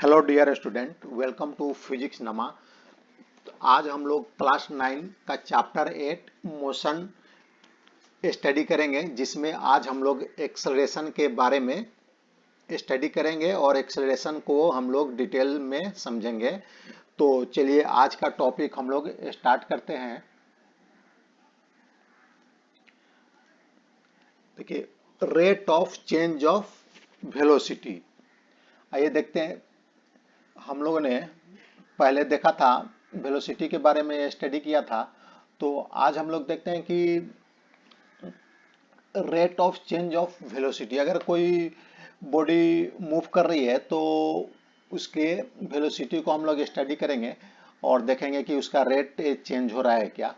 Hello dear student, welcome to physics नमा। आज हम लोग क्लास 9 का चैप्टर 8 मोशन स्टडी करेंगे, जिसमें आज हम लोग एक्सेलरेशन के बारे में स्टडी करेंगे और एक्सेलरेशन को हम लोग डिटेल में समझेंगे। तो चलिए आज का टॉपिक हम लोग स्टार्ट करते हैं। देखिए, rate of change of velocity. आइए देखते हैं। हम लोगों ने पहले देखा था, वेलोसिटी के बारे में स्टडी किया था। तो आज हम लोग देखते हैं कि rate of change of velocity, अगर कोई बॉडी मूव कर रही है तो उसके वेलोसिटी को हम लोग स्टडी करेंगे और देखेंगे कि उसका रेट चेंज हो रहा है क्या।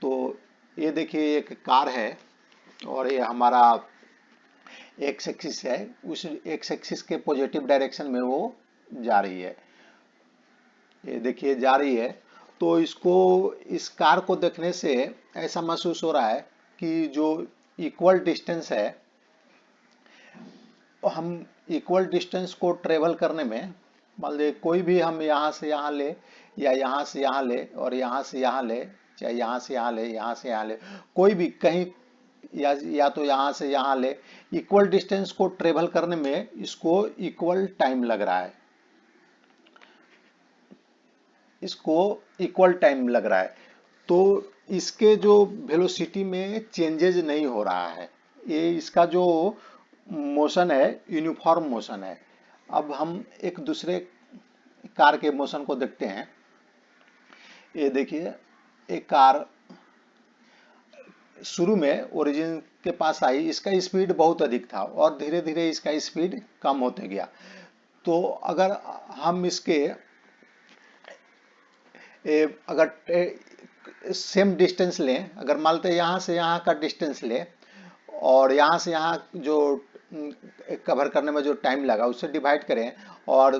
तो ये देखिए, एक कार है और ये हमारा एक्स एक्सिस है। उस एक्स एक्सिस के पॉजिटिव डायरेक्शन में वो जा रही है। ये देखिए जा रही है। तो इस कार को देखने से ऐसा महसूस हो रहा है कि जो इक्वल डिस्टेंस है, हम इक्वल डिस्टेंस को ट्रेवल करने में, मान लीजिए कोई भी हम यहाँ से यहाँ ले या यहाँ से यहाँ ले और यहाँ से यहाँ ले, चाहे यहाँ से यहाँ ले, यहाँ से यहाँ ले, कोई भी कहीं या तो यहाँ से यहाँ ले, इक्वल डिस्टेंस को ट्रेवल करने में इसको इक्वल टाइम लग रहा है। इसको इक्वल टाइम लग रहा है। तो इसके जो वेलोसिटी में चेंजेज नहीं हो रहा है। ये इसका जो मोशन है यूनिफॉर्म मोशन है। अब हम एक दूसरे कार के मोशन को देखते हैं। ये देखिए, एक कार शुरू में ओरिजिन के पास आई, इसका स्पीड बहुत अधिक था और धीरे धीरे इसका स्पीड कम होते गया। तो अगर हम इसके अगर सेम डिस्टेंस लें, अगर मान लेते यहाँ से यहाँ का डिस्टेंस लें और यहाँ से यहाँ जो कवर करने में जो टाइम लगा उससे डिवाइड करें, और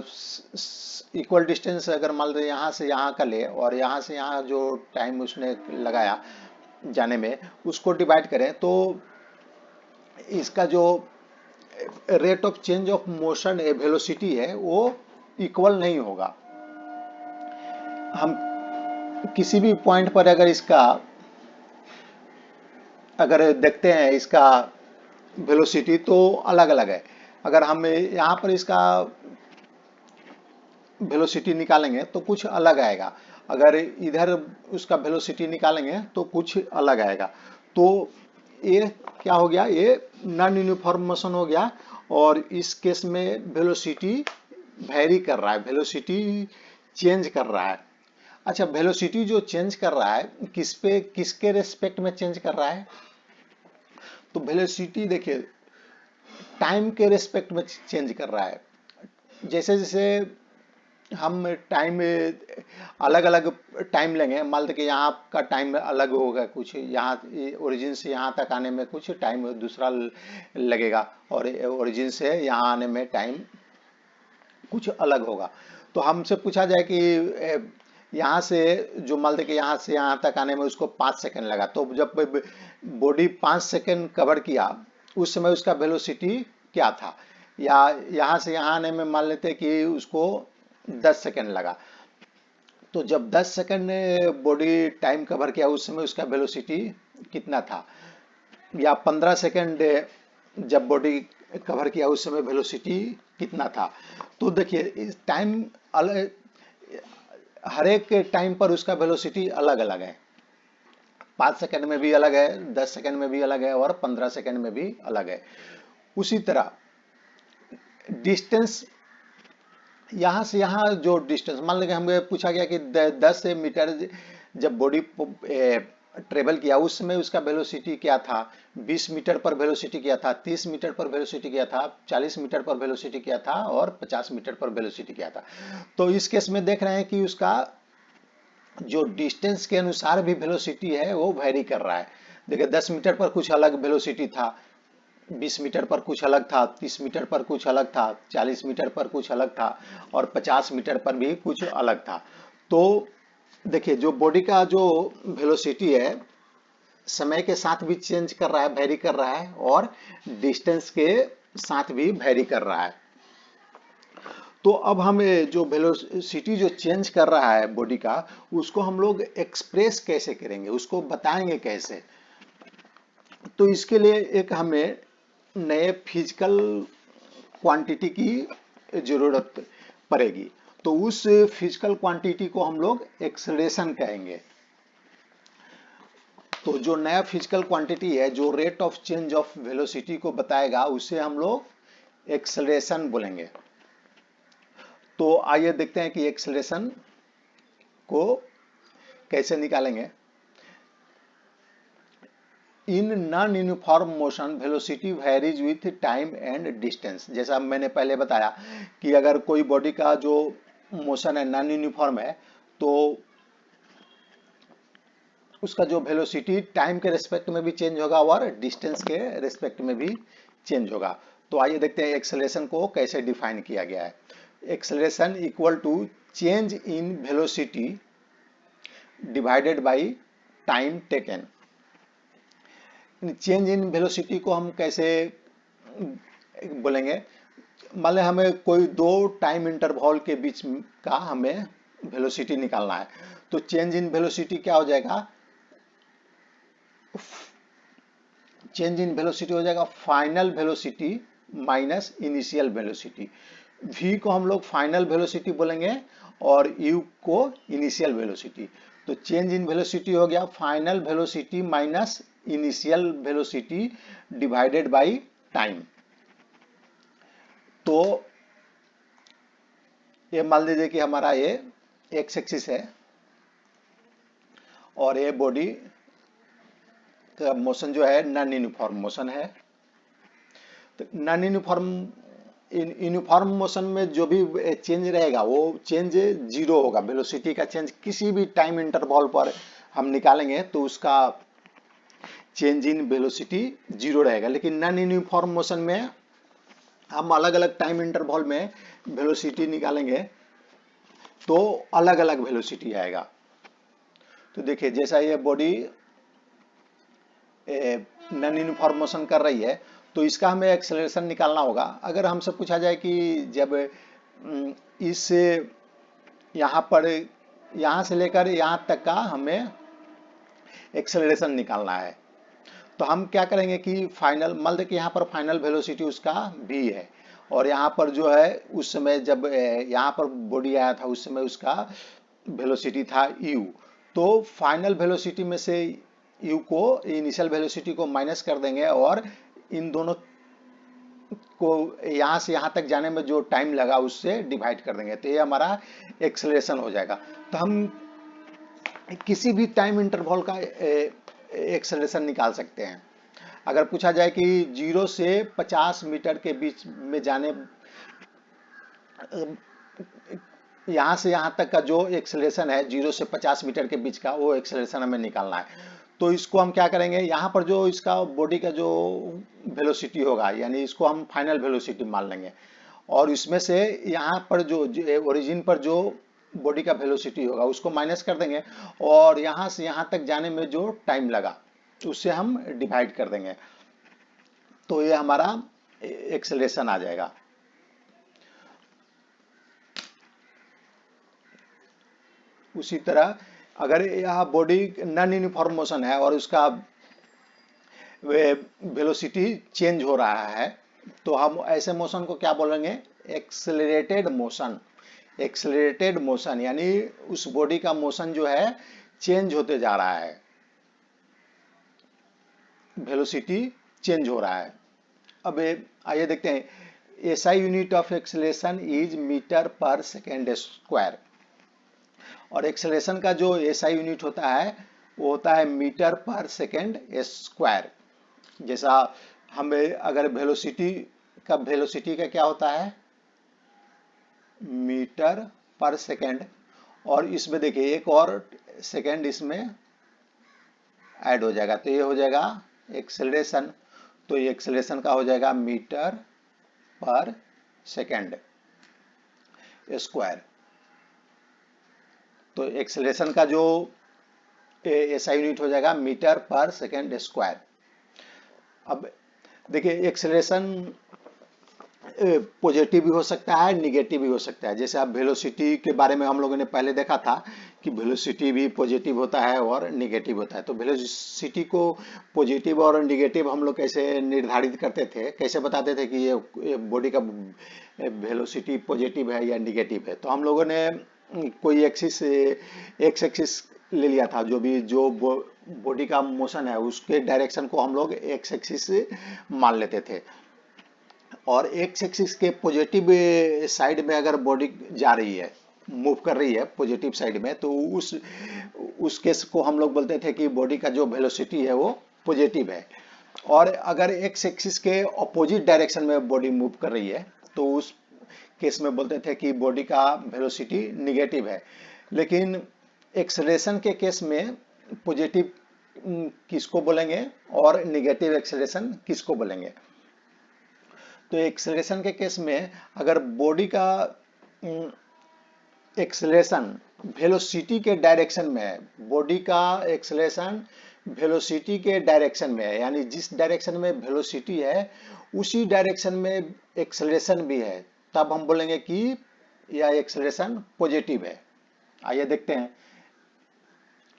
इक्वल डिस्टेंस अगर मान लेते यहाँ से यहाँ का ले और यहाँ से यहाँ जो टाइम उसने लगाया जाने में उसको डिवाइड करें, तो इसका जो rate of change of motion velocity है वो इक्वल नहीं होगा। हम किसी भी पॉइंट पर अगर देखते हैं इसका वेलोसिटी तो अलग अलग है। अगर हम यहाँ पर इसका वेलोसिटी निकालेंगे तो कुछ अलग आएगा, अगर इधर उसका वेलोसिटी निकालेंगे तो कुछ अलग आएगा। तो ये क्या हो गया, ये नॉन यूनिफॉर्म मोशन हो गया और इस केस में वेलोसिटी वेरी कर रहा है, वेलोसिटी चेंज कर रहा है। अच्छा, वेलोसिटी जो चेंज कर रहा है किसके रेस्पेक्ट में चेंज कर रहा है? तो वेलोसिटी देखिए टाइम के रेस्पेक्ट में चेंज कर रहा है। जैसे जैसे हम टाइम अलग अलग टाइम लेंगे, मान लीजिए कि यहाँ का टाइम अलग होगा, कुछ यहाँ ओरिजिन से यहाँ तक आने में कुछ टाइम दूसरा लगेगा और ओरिजिन से यहाँ आने में टाइम कुछ अलग होगा। तो हमसे पूछा जाए कि यहाँ से जो मान लीजिए कि यहाँ से यहाँ तक आने में उसको 5 सेकंड लगा, तो जब बॉडी 5 सेकंड कवर किया उस समय उसका वेलोसिटी क्या था? या यहाँ से यहाँ आने में मान लेते कि उसको 10 सेकंड लगा, तो जब 10 सेकंड बॉडी टाइम कवर किया उस समय उसका वेलोसिटी कितना था? या 15 सेकंड जब बॉडी कवर किया उस समय वेलोसिटी कितना था? तो देखिए इस टाइम अलग, हर एक टाइम पर उसका वेलोसिटी अलग अलग है। 5 सेकंड में भी अलग है, 10 सेकंड में भी अलग है और 15 सेकंड में भी अलग है। उसी तरह डिस्टेंस, यहाँ से यहाँ जो डिस्टेंस, मान लीजिए हमें पूछा गया कि 10 मीटर जब बॉडी ट्रेवल किया उस समय उसका वेलोसिटी क्या था? 20 मीटर पर वेलोसिटी क्या था, 30 मीटर पर वेलोसिटी क्या था, 40 मीटर पर वेलोसिटी क्या था और 50 मीटर पर वेलोसिटी क्या था। तो इस केस में देख रहे हैं कि उसका जो डिस्टेंस के अनुसार भी वेलोसिटी है वो वेरी कर रहा है। देखिए 10 मीटर पर कुछ अलग वेलोसिटी था, 20 मीटर पर कुछ अलग था, 30 मीटर पर कुछ अलग था, 40 मीटर पर कुछ अलग था और 50 मीटर पर भी कुछ अलग था। तो देखिए जो बॉडी का जो वेलोसिटी है समय के साथ भी चेंज कर रहा है, वेरी कर रहा है और डिस्टेंस के साथ भी वेरी कर रहा है। तो अब हमें जो वेलोसिटी जो चेंज कर रहा है बॉडी का, उसको हम लोग एक्सप्रेस कैसे करेंगे, उसको बताएंगे कैसे। तो इसके लिए एक हमें नए फिजिकल क्वांटिटी की जरूरत पड़ेगी। तो उस फिजिकल क्वांटिटी को हम लोग एक्सेलरेशन कहेंगे। तो जो नया फिजिकल क्वांटिटी है जो rate of change of velocity को बताएगा, उसे हम लोग एक्सेलरेशन बोलेंगे। तो आइए देखते हैं कि एक्सेलरेशन को कैसे निकालेंगे। In non uniform motion velocity varies with time and distance. जैसा मैंने पहले बताया कि अगर कोई बॉडी का जो मोशन है नॉन यूनिफॉर्म है, तो उसका जो वेलोसिटी टाइम के रेस्पेक्ट में भी चेंज होगा और डिस्टेंस के रेस्पेक्ट में भी चेंज होगा। तो आइए देखते हैं एक्सेलरेशन को कैसे डिफाइन किया गया है। Acceleration equal to change in velocity divided by time taken. Change in velocity को हम कैसे बोलेंगे। मान लें हमें कोई दो टाइम इंटरवल के बीच का हमें वेलोसिटी निकालना है, तो चेंज इन वेलोसिटी क्या हो जाएगा, चेंज इन वेलोसिटी हो जाएगा final velocity minus initial velocity. v को हम लोग फाइनल वेलोसिटी बोलेंगे और u को इनिशियल वेलोसिटी। तो चेंज इन वेलोसिटी हो गया final velocity minus initial velocity divided by time. तो ये मान लीजिए कि हमारा ये एक्स एक्सिस है और ये बॉडी का मोशन जो है नॉन यूनिफॉर्म मोशन है। तो नॉन यूनिफॉर्म मोशन में जो भी चेंज रहेगा वो चेंज जीरो होगा। वेलोसिटी का चेंज किसी भी टाइम इंटरवल पर हम निकालेंगे तो उसका चेंज इन वेलोसिटी जीरो रहेगा। लेकिन नॉन यूनिफॉर्म मोशन में हम अलग अलग टाइम इंटरवल में वेलोसिटी निकालेंगे तो अलग अलग वेलोसिटी आएगा। तो देखिए जैसा ये बॉडी नॉन यूनिफॉर्म मोशन कर रही है, तो इसका हमें एक्सेलरेशन निकालना होगा। अगर हमसे पूछा जाए कि जब इस यहाँ पर यहाँ से लेकर यहाँ तक का हमें एक्सेलरेशन निकालना है, तो हम क्या करेंगे कि फाइनल मान लें कि यहाँ पर फाइनल वेलोसिटी उसका v है और यहाँ पर जो है उस समय जब यहाँ पर बॉडी आया था उस समय उसका वेलोसिटी था u। तो फाइनल वेलोसिटी में से u को इनिशियल वेलोसिटी को माइनस कर देंगे और इन दोनों को यहाँ से यहाँ तक जाने में जो टाइम लगा उससे डिवाइड कर देंगे, तो ये हमारा एक्सेलरेशन हो जाएगा। तो हम किसी भी टाइम इंटरवल का एक्सेलरेशन निकाल सकते हैं। अगर पूछा जाए कि 0 से 50 मीटर के बीच में जाने यहाँ से यहाँ तक का जो एक्सेलरेशन है 0 से 50 मीटर के बीच का, वो एक्सेलरेशन हमें निकालना है। तो इसको हम क्या करेंगे, यहाँ पर जो इसका बॉडी का जो वेलोसिटी होगा यानी इसको हम फाइनल वेलोसिटी मान लेंगे और इसमें से यहाँ पर जो ओरिजिन पर जो बॉडी का वेलोसिटी होगा उसको माइनस कर देंगे और यहाँ से यहाँ तक जाने में जो टाइम लगा उससे हम डिवाइड कर देंगे, तो ये हमारा एक्सेलरेशन आ जाएगा। उसी तरह अगर यह बॉडी नॉन यूनिफॉर्म मोशन है और उसका वेलोसिटी चेंज हो रहा है, तो हम ऐसे मोशन को क्या बोलेंगे, एक्सेलरेटेड मोशन। एक्सेलरेटेड मोशन यानी उस बॉडी का मोशन जो है चेंज होते जा रहा है, वेलोसिटी चेंज हो रहा है। अब आइए देखते हैं SI unit of acceleration is metre per second square. और एक्सेलरेशन का जो एसआई यूनिट होता है वो होता है मीटर पर सेकेंड स्क्वायर। जैसा हमें अगर वेलोसिटी का क्या होता है, मीटर पर सेकेंड, और इसमें देखिए एक और सेकेंड इसमें ऐड हो जाएगा तो ये हो जाएगा एक्सेलरेशन। तो ये एक्सेलरेशन का हो जाएगा मीटर पर सेकेंड स्क्वायर। तो एक्सेलरेशन का जो एसआई यूनिट हो जाएगा मीटर पर सेकेंड स्क्वायर। अब देखिए एक्सेलरेशन पॉजिटिव भी हो सकता है, निगेटिव भी हो सकता है। जैसे आप वेलोसिटी के बारे में हम लोगों ने पहले देखा था कि वेलोसिटी भी पॉजिटिव होता है और निगेटिव होता है। तो वेलोसिटी को पॉजिटिव और निगेटिव हम लोग कैसे निर्धारित करते थे, कैसे बताते थे कि ये बॉडी का वेलोसिटी पॉजिटिव है या निगेटिव है। तो हम लोगों ने कोई एक्सिस, एक्स एक्सिस ले लिया था, जो बॉडी का मोशन है उसके डायरेक्शन को हम लोग एक्स एक्सिस मान लेते थे। और एक्स एक्सिस के पॉजिटिव साइड में अगर बॉडी जा रही है, मूव कर रही है पॉजिटिव साइड में, तो उस केस को हम लोग बोलते थे कि बॉडी का जो वेलोसिटी है वो पॉजिटिव है। और अगर एक्स एक्सिस के अपोजिट डायरेक्शन में बॉडी मूव कर रही है तो उस केस में बोलते थे कि बॉडी का वेलोसिटी निगेटिव है। लेकिन एक्सेलरेशन के केस में पॉजिटिव किसको बोलेंगे और निगेटिव एक्सेलरेशन किसको बोलेंगे? तो एक्सेलरेशन के केस में अगर बॉडी का एक्सेलरेशन वेलोसिटी के डायरेक्शन में है, बॉडी का एक्सेलरेशन वेलोसिटी के डायरेक्शन में है, यानी जिस डायरेक्शन में वेलोसिटी है उसी डायरेक्शन में एक्सेलरेशन भी है, तब हम बोलेंगे कि यह एक्सेलरेशन पॉजिटिव है। आइए देखते हैं।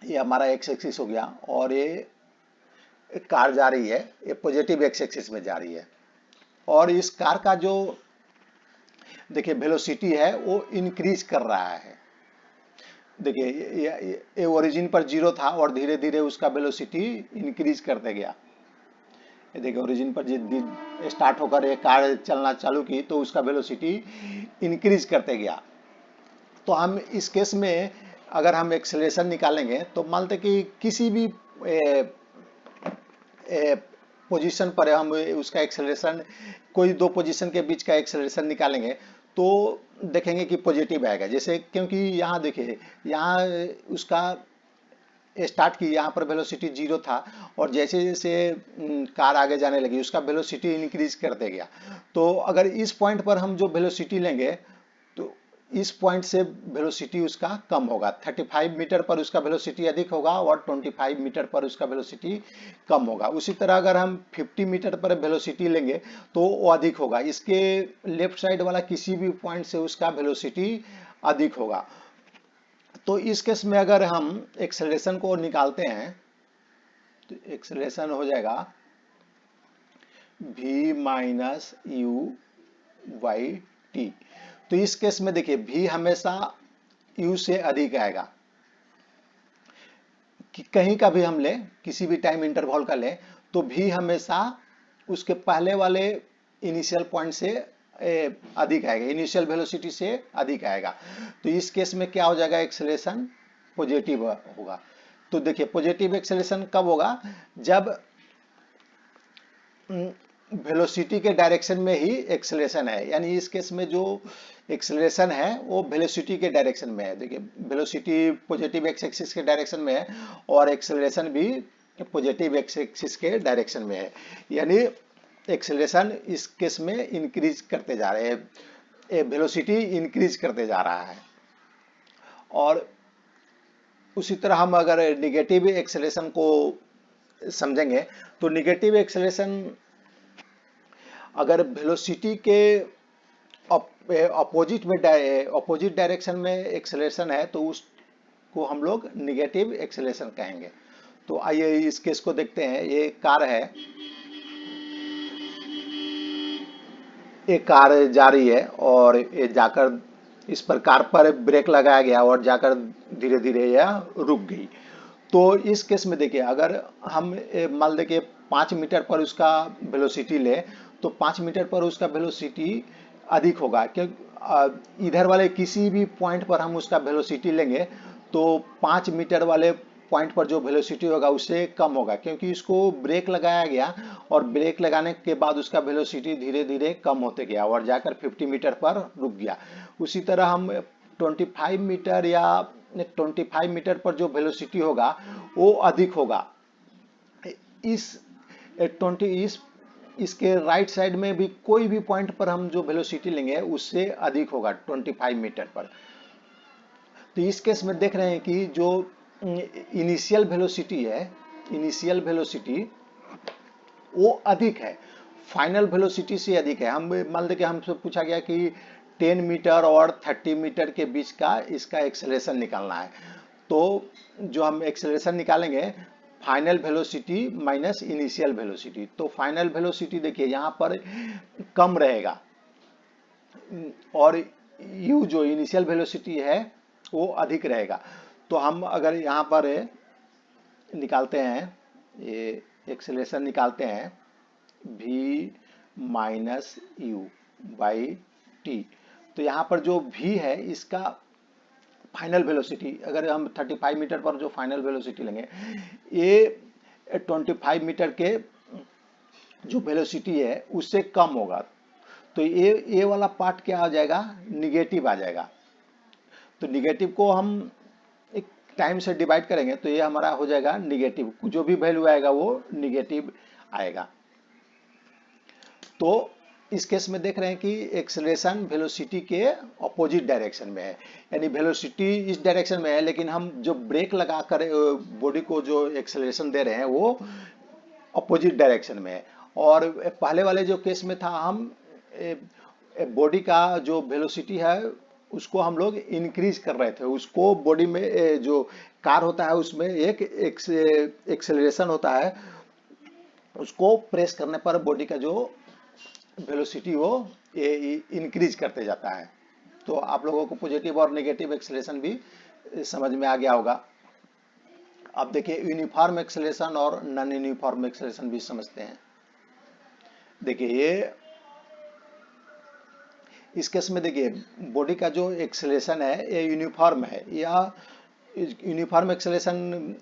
ये हमारा एक्स एक्सिस हो गया और ये कार जा रही है, ये पॉजिटिव एक्स एक्सिस में जा रही है। और इस कार का जो देखिए वेलोसिटी है वो इंक्रीज कर रहा है। देखिए ये ओरिजिन पर 0 था और धीरे धीरे उसका वेलोसिटी इंक्रीज करते गया। ये देखिए ओरिजिन पर स्टार्ट होकर ये कार चलना चालू की तो उसका वेलोसिटी इंक्रीज करते गया। तो हम इस केस में अगर हम एक्सेलरेशन निकालेंगे तो मानते कि किसी भी पोजीशन पर हम उसका एक्सेलरेशन, कोई दो पोजीशन के बीच का एक्सेलरेशन निकालेंगे तो देखेंगे कि पॉजिटिव आएगा। जैसे क्योंकि यहाँ देखिए, यहाँ उसका स्टार्ट की, यहाँ पर वेलोसिटी 0 था और जैसे जैसे कार आगे जाने लगी उसका वेलोसिटी इंक्रीज करते गया। तो अगर इस पॉइंट पर हम जो वेलोसिटी लेंगे तो इस पॉइंट से वेलोसिटी उसका कम होगा। 35 मीटर पर उसका वेलोसिटी अधिक होगा और 25 मीटर पर उसका वेलोसिटी कम होगा। उसी तरह अगर हम 50 मीटर पर वेलोसिटी लेंगे तो वो अधिक होगा। इसके लेफ्ट साइड वाला किसी भी पॉइंट से उसका वेलोसिटी अधिक होगा। तो इस केस में अगर हम एक्सेलरेशन को निकालते हैं तो एक्सेलरेशन हो जाएगा v minus u by t. तो इस केस में देखिए v हमेशा u से अधिक आएगा। कि कहीं का भी हम ले, किसी भी टाइम इंटरवल का ले, तो v हमेशा उसके पहले वाले इनिशियल पॉइंट से अधिक आएगा, इनिशियल वेलोसिटी से अधिक आएगा। तो इस केस में क्या हो जाएगा, एक्सेलरेशन पॉजिटिव होगा। तो देखिए पॉजिटिव एक्सेलरेशन कब होगा, जब वेलोसिटी के डायरेक्शन में ही एक्सेलरेशन है। यानी इस केस में जो एक्सेलरेशन है वो वेलोसिटी के डायरेक्शन में है। देखिए वेलोसिटी पॉजिटिव एक्स एक्सिस के डायरेक्शन में है और एक्सेलरेशन भी पॉजिटिव एक्स एक्सिस के डायरेक्शन में है। यानी एक्सेलरेशन इस केस में इंक्रीज करते जा रहे हैं, वेलोसिटी इंक्रीज करते जा रहा है। और उसी तरह हम अगर निगेटिव एक्सेलरेशन को समझेंगे तो निगेटिव एक्सेलरेशन अगर वेलोसिटी के अपोजिट डायरेक्शन में एक्सेलरेशन है तो उसको हम लोग निगेटिव एक्सेलरेशन कहेंगे। तो आइए इस केस को देखते हैं। ये कार है, ये कार जा रही है और ये जाकर इस पर कार पर ब्रेक लगाया गया और जाकर धीरे धीरे यह रुक गई। तो इस केस में देखिए अगर हम मान लें कि 5 मीटर पर उसका वेलोसिटी ले तो 5 मीटर पर उसका वेलोसिटी अधिक होगा। क्योंकि इधर वाले किसी भी पॉइंट पर हम उसका वेलोसिटी लेंगे तो 5 मीटर वाले पॉइंट पर जो वेलोसिटी होगा उससे कम होगा, क्योंकि इसको ब्रेक लगाया गया और ब्रेक लगाने के बाद उसका वेलोसिटी धीरे धीरे कम होते गया और जाकर 50 मीटर पर रुक गया। उसी तरह हम 25 मीटर या 25 मीटर पर जो वेलोसिटी होगा वो अधिक होगा। इसके राइट साइड में भी कोई भी पॉइंट पर हम जो वेलोसिटी लेंगे उससे अधिक होगा 25 मीटर पर। तो इस केस में देख रहे हैं कि जो इनिशियल वेलोसिटी है, इनिशियल वेलोसिटी वो अधिक है। फाइनल वेलोसिटी से अधिक है। हम मान लें कि हमसे पूछा गया कि 10 मीटर और 30 मीटर के बीच का इसका एक्सेलरेशन निकालना है, तो जो हम एक्सेलरेशन निकालेंगे final velocity minus initial velocity. तो फाइनल वेलोसिटी देखिए यहाँ पर कम रहेगा और u जो इनिशियल वेलोसिटी है वो अधिक रहेगा। तो हम अगर यहाँ पर निकालते हैं, ये एक्सेलरेशन निकालते हैं v minus u by T, तो यहाँ पर जो v है इसका फाइनल वेलोसिटी, अगर हम 35 मीटर पर जो फाइनल वेलोसिटी लेंगे, ये 25 मीटर के जो वेलोसिटी है उससे कम होगा, तो ये वाला पार्ट क्या आ जाएगा, निगेटिव आ जाएगा। तो निगेटिव को हम एक टाइम से डिवाइड करेंगे तो ये हमारा हो जाएगा निगेटिव, जो भी वैल्यू आएगा वो निगेटिव आएगा। तो इस केस में देख रहे हैं कि एक्सेलरेशन वेलोसिटी के अपोजिट डायरेक्शन में है, यानी वेलोसिटी इस डायरेक्शन में है लेकिन हम जो ब्रेक लगा कर बॉडी को जो एक्सेलरेशन दे रहे हैं वो अपोजिट डायरेक्शन में है। और पहले वाले जो केस में था, हम बॉडी का जो वेलोसिटी है उसको हम लोग इंक्रीज कर रहे थे, उसको बॉडी में जो कार होता है उसमें एक एक्सेलरेशन होता है, उसको प्रेस करने पर बॉडी का जो वेलोसिटी वो इंक्रीज करते जाता है। तो आप लोगों को पॉजिटिव और नेगेटिव एक्सेलरेशन भी समझ में आ गया होगा। अब देखिए यूनिफॉर्म एक्सेलरेशन और नॉन यूनिफॉर्म एक्सेलरेशन भी समझते हैं। देखिए ये इस केस में देखिए बॉडी का जो एक्सेलरेशन है ये यूनिफॉर्म है, या यूनिफॉर्म एक्सेलरेशन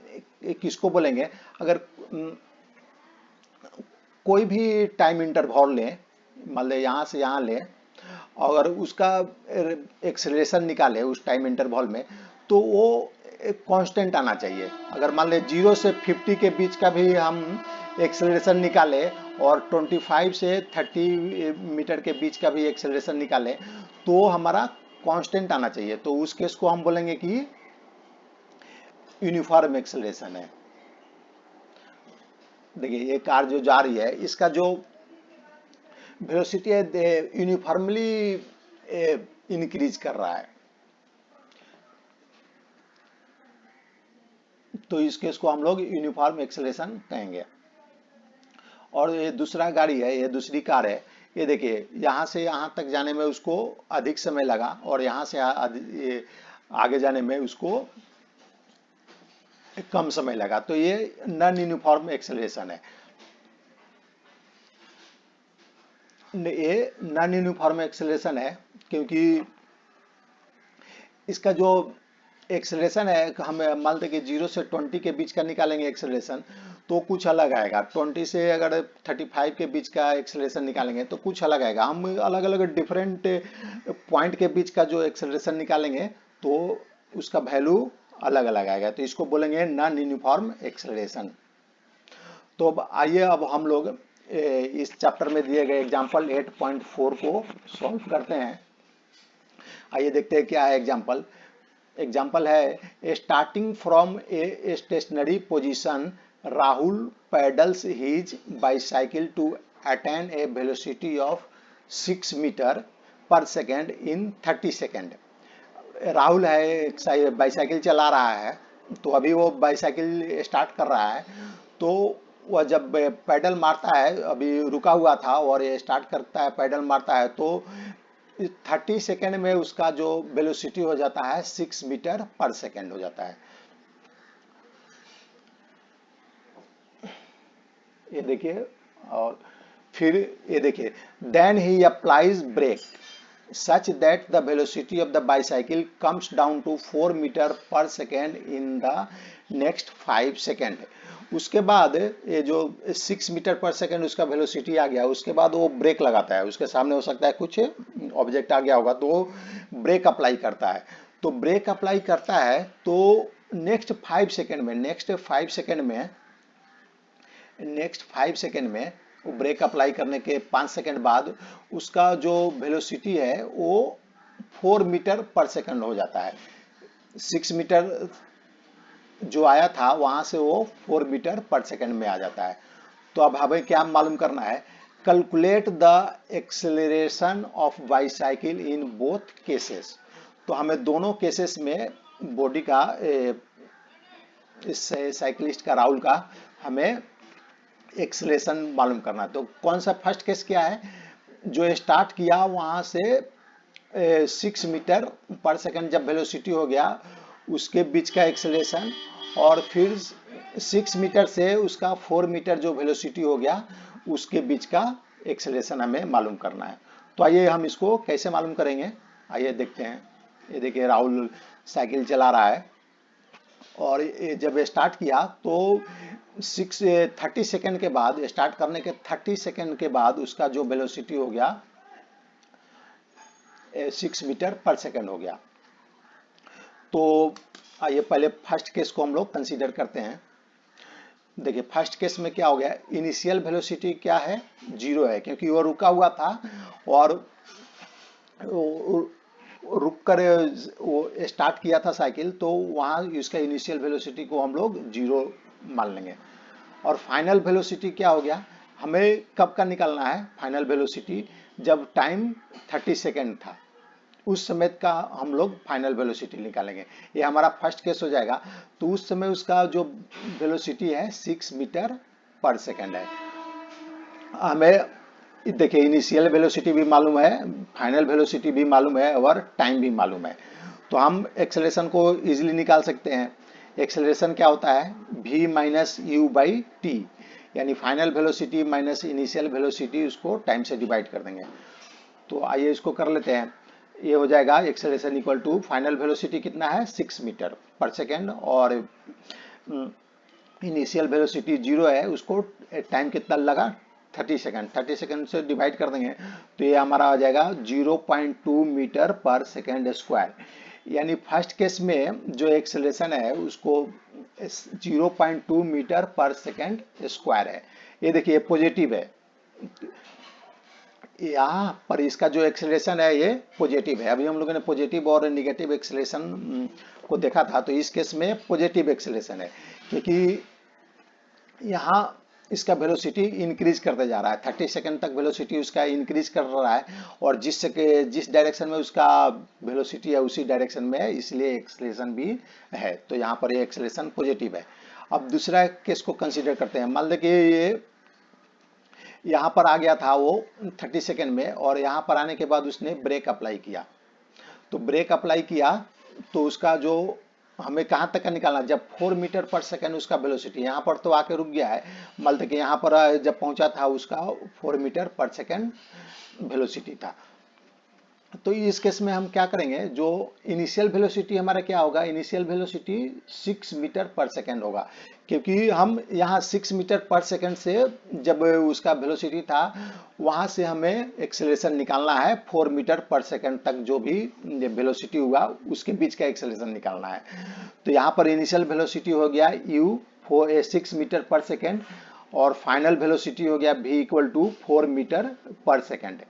किसको बोलेंगे, अगर कोई भी टाइम इंटरवल लें, मान ले यहाँ से यहाँ लें और उसका एक्सेलरेशन निकाले उस टाइम इंटरवल में, तो वो कांस्टेंट आना चाहिए। अगर मान ले 0 से 50 के बीच का भी हम एक्सेलरेशन निकाले और 25 से 30 मीटर के बीच का भी एक्सेलरेशन निकाले तो हमारा कांस्टेंट आना चाहिए, तो उस केस को हम बोलेंगे कि यूनिफॉर्म एक्सेलरेशन है। देखिए ये कार जो जा रही है इसका जो वेलोसिटी है यूनिफॉर्मली इंक्रीज कर रहा है, तो इस केस को हम लोग यूनिफॉर्म एक्सेलरेशन कहेंगे। और ये दूसरा गाड़ी है, ये दूसरी कार है, ये देखिए यहाँ से यहाँ तक जाने में उसको अधिक समय लगा और यहाँ से आगे जाने में उसको कम समय लगा, तो ये नॉन यूनिफॉर्म एक्सेलरेशन है। ये नॉन यूनिफॉर्म एक्सेलरेशन है क्योंकि इसका जो एक्सेलरेशन है, हम मान लेते कि 0 से 20 के बीच का निकालेंगे एक्सेलरेशन तो कुछ अलग आएगा, 20 से अगर 35 के बीच का एक्सेलरेशन निकालेंगे तो कुछ अलग आएगा। हम अलग अलग डिफरेंट पॉइंट के बीच का जो एक्सेलरेशन निकालेंगे तो उसका वैल्यू अलग अलग आएगा, तो इसको बोलेंगे नॉन यूनिफॉर्म एक्सेलरेशन। तो अब आइए अब हम लोग इस चैप्टर में दिए गए एग्जाम्पल 8.4 को सॉल्व करते हैं। आइए देखते हैं क्या है एग्जाम्पल। एग्जाम्पल है, starting from a stationary position Rahul pedals his bicycle to attain a velocity of 6 metre per second in 30 second. Rahul है बाईसाइकिल चला रहा है, तो अभी वो बाईसाइकिल स्टार्ट कर रहा है, तो वह जब पैडल मारता है, अभी रुका हुआ था और ये स्टार्ट करता है पैडल मारता है, तो 30 सेकेंड में उसका जो वेलोसिटी हो जाता है 6 मीटर पर सेकेंड हो जाता है। ये देखिए, और फिर ये देखिए, then he applies brake such that the velocity of the bicycle comes down to 4 meter per second in the next 5 second. उसके बाद ये जो 6 मीटर पर सेकेंड उसका वेलोसिटी आ गया, उसके बाद वो ब्रेक लगाता है, उसके सामने हो सकता है कुछ ऑब्जेक्ट आ गया होगा तो वो ब्रेक अप्लाई करता है। तो ब्रेक अप्लाई करता है तो नेक्स्ट 5 सेकेंड में वो ब्रेक अप्लाई करने के 5 सेकेंड बाद उसका जो वेलोसिटी है वो 4 मीटर पर सेकेंड हो जाता है। 6 मीटर जो आया था वहां से वो 4 मीटर पर सेकेंड में आ जाता है। तो अब हमें क्या मालूम करना है calculate the acceleration of bicycle in both cases. तो हमें दोनों केसेस में बॉडी का इस साइकिलिस्ट का राहुल का हमें एक्सेलरेशन मालूम करना है। तो कौन सा फर्स्ट केस क्या है, जो स्टार्ट किया वहां से 6 मीटर पर सेकंड जब वेलोसिटी हो गया उसके बीच का एक्सेलरेशन, और फिर 6 मीटर से उसका 4 मीटर जो वेलोसिटी हो गया उसके बीच का एक्सेलरेशन हमें मालूम करना है। तो आइए हम इसको कैसे मालूम करेंगे, आइए देखते हैं। ये देखिए राहुल साइकिल चला रहा है और ये जब स्टार्ट किया तो 30 सेकंड के बाद, स्टार्ट करने के 30 सेकंड के बाद उसका जो वेलोसिटी हो गया 6 मीटर पर सेकंड हो गया। तो आइए पहले फर्स्ट केस को हम लोग कंसीडर करते हैं। देखिए फर्स्ट केस में क्या हो गया, इनिशियल वेलोसिटी क्या है, 0 है, क्योंकि वो रुका हुआ था और रुक कर वो स्टार्ट किया था साइकिल, तो वहाँ इसका इनिशियल वेलोसिटी को हम लोग 0 मान लेंगे। और फाइनल वेलोसिटी क्या हो गया, हमें कब का निकालना है फाइनल वेलोसिटी, जब टाइम 30 सेकेंड था उस समय का हम लोग फाइनल वेलोसिटी निकालेंगे। ये हमारा फर्स्ट केस हो जाएगा। तो उस समय उसका जो वेलोसिटी है 6 मीटर पर सेकेंड है। हमें देखिए इनिशियल वेलोसिटी भी मालूम है, फाइनल वेलोसिटी भी मालूम है और टाइम भी मालूम है, तो हम एक्सेलरेशन को इजीली निकाल सकते हैं। एक्सेलरेशन क्या होता है, v minus u by t, यानी final velocity minus initial velocity, उसको टाइम से डिवाइड कर देंगे। तो आइए इसको कर लेते हैं। ये हो जाएगा acceleration equal to final velocity कितना है 6 मीटर पर सेकेंड, और इनिशियल वेलोसिटी 0 है, उसको टाइम कितना लगा 30 सेकंड, 30 सेकंड से डिवाइड कर देंगे तो ये हमारा आ जाएगा 0.2 मीटर पर सेकेंड स्क्वायर। यानी फर्स्ट केस में जो एक्सेलरेशन है उसको 0.2 मीटर पर सेकेंड स्क्वायर है। ये देखिए पॉजिटिव है, यहाँ पर इसका जो एक्सेलरेशन है ये पॉजिटिव है। अभी हम लोगों ने पॉजिटिव और निगेटिव एक्सेलरेशन को देखा था, तो इस केस में पॉजिटिव एक्सेलरेशन है, क्योंकि यहाँ इसका वेलोसिटी इंक्रीज करते जा रहा है, 30 सेकंड तक वेलोसिटी उसका इंक्रीज कर रहा है, और जिस डायरेक्शन में उसका वेलोसिटी है उसी डायरेक्शन में है, इसलिए एक्सेलरेशन भी है। तो यहाँ पर ये एक्सेलरेशन पॉजिटिव है। अब दूसरा केस को कंसीडर करते हैं। मान लें कि ये यहाँ पर आ गया था वो 30 सेकेंड में, और यहाँ पर आने के बाद उसने ब्रेक अप्लाई किया। तो ब्रेक अप्लाई किया तो उसका जो हमें कहाँ तक का निकालना, जब 4 मीटर पर सेकेंड उसका वेलोसिटी, यहाँ पर तो आके रुक गया है, मान लें कि यहाँ पर जब पहुंचा था उसका 4 मीटर पर सेकेंड वेलोसिटी था। तो इस केस में हम क्या करेंगे, जो इनिशियल वेलोसिटी हमारा क्या होगा, initial velocity 6 metre per second होगा, क्योंकि हम यहाँ 6 मीटर पर सेकेंड से जब उसका वेलोसिटी था वहाँ से हमें एक्सेलरेशन निकालना है 4 मीटर पर सेकेंड तक जो भी वेलोसिटी हुआ उसके बीच का एक्सेलरेशन निकालना है। तो यहाँ पर इनिशियल वेलोसिटी हो गया u 6 मीटर पर सेकेंड, और फाइनल वेलोसिटी हो गया v equal to 4 metre per second,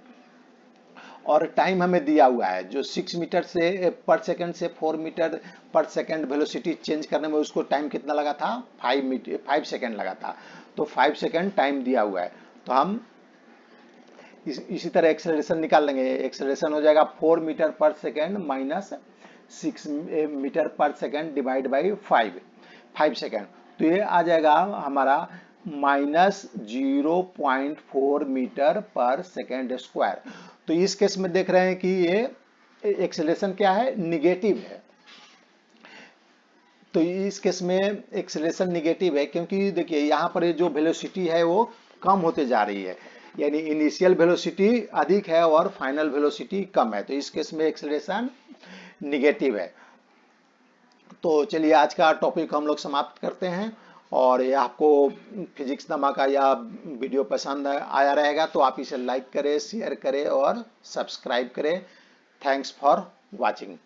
और टाइम हमें दिया हुआ है जो 6 मीटर से पर सेकंड से 4 मीटर पर सेकंड वेलोसिटी चेंज करने में उसको टाइम कितना लगा था, 5 सेकंड लगा था। तो 5 सेकंड टाइम दिया हुआ है, तो हम इसी तरह एक्सेलरेशन निकाल लेंगे। एक्सेलरेशन हो जाएगा 4 मीटर पर सेकंड माइनस 6 मीटर पर सेकंड डिवाइड बाई 5 सेकंड, तो ये आ जाएगा हमारा minus 0.4 metre per second square. तो इस केस में देख रहे हैं कि ये एक्सेलरेशन क्या है, निगेटिव है। तो इस केस में एक्सेलरेशन निगेटिव है, क्योंकि देखिए यहाँ पर जो वेलोसिटी है वो कम होते जा रही है, यानी इनिशियल वेलोसिटी अधिक है और फाइनल वेलोसिटी कम है। तो इस केस में एक्सेलरेशन निगेटिव है। तो चलिए आज का टॉपिक हम लोग समाप्त करते हैं, और ये आपको फिजिक्स धमाका या वीडियो पसंद आया रहेगा तो आप इसे लाइक करें, शेयर करें और सब्सक्राइब करें। Thanks for watching.